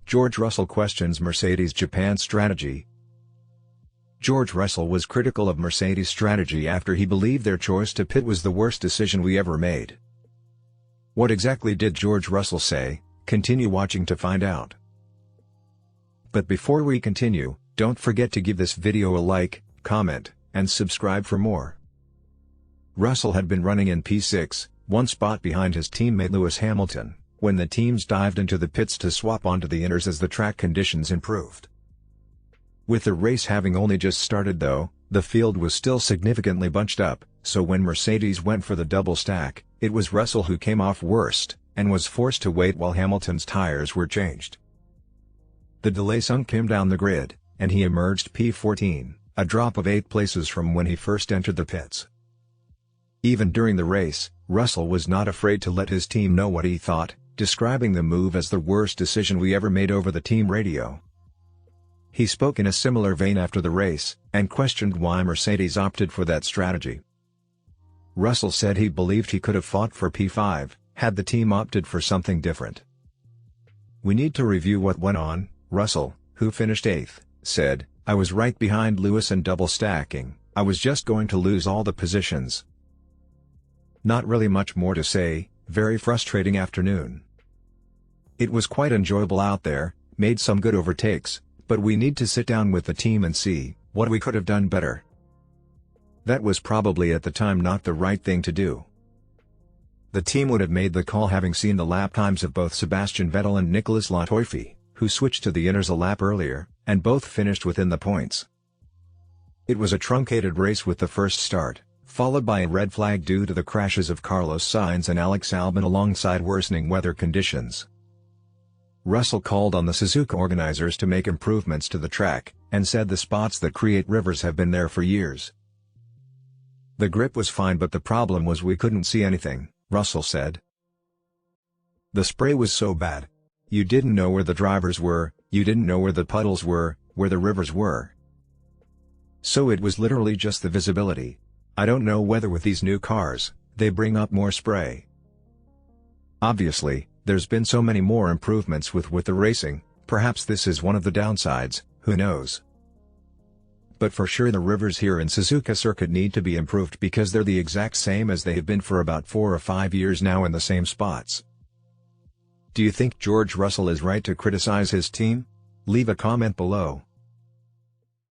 George Russell questions Mercedes-Japan strategy. George Russell was critical of Mercedes' strategy after he believed their choice to pit was the worst decision we ever made. What exactly did George Russell say? Continue watching to find out. But before we continue, don't forget to give this video a like, comment, and subscribe for more. Russell had been running in P6, one spot behind his teammate Lewis Hamilton, when the teams dived into the pits to swap onto the inners as the track conditions improved. With the race having only just started though, the field was still significantly bunched up, so when Mercedes went for the double stack, it was Russell who came off worst, and was forced to wait while Hamilton's tires were changed. The delay sunk him down the grid, and he emerged P14, a drop of 8 places from when he first entered the pits. Even during the race, Russell was not afraid to let his team know what he thought, describing the move as the worst decision we ever made over the team radio. He spoke in a similar vein after the race, and questioned why Mercedes opted for that strategy. Russell said he believed he could have fought for P5, had the team opted for something different. "We need to review what went on," Russell, who finished 8th, said. "I was right behind Lewis and double stacking, I was just going to lose all the positions." Not really much more to say, very frustrating afternoon. "It was quite enjoyable out there, made some good overtakes, but we need to sit down with the team and see what we could have done better. That was probably at the time not the right thing to do. The team would have made the call having seen the lap times of both Sebastian Vettel and Nicolas Latifi, who switched to the inners a lap earlier, and both finished within the points. It was a truncated race with the first start, followed by a red flag due to the crashes of Carlos Sainz and Alex Albon alongside worsening weather conditions. Russell called on the Suzuka organizers to make improvements to the track, and said the spots that create rivers have been there for years. "The grip was fine but the problem was we couldn't see anything," Russell said. "The spray was so bad. You didn't know where the drivers were, you didn't know where the puddles were, where the rivers were. So it was literally just the visibility. I don't know whether with these new cars, they bring up more spray. Obviously, there's been so many more improvements with the racing, perhaps this is one of the downsides, who knows. But for sure the rivers here in Suzuka circuit need to be improved because they're the exact same as they have been for about 4 or 5 years now in the same spots." Do you think George Russell is right to criticize his team? Leave a comment below.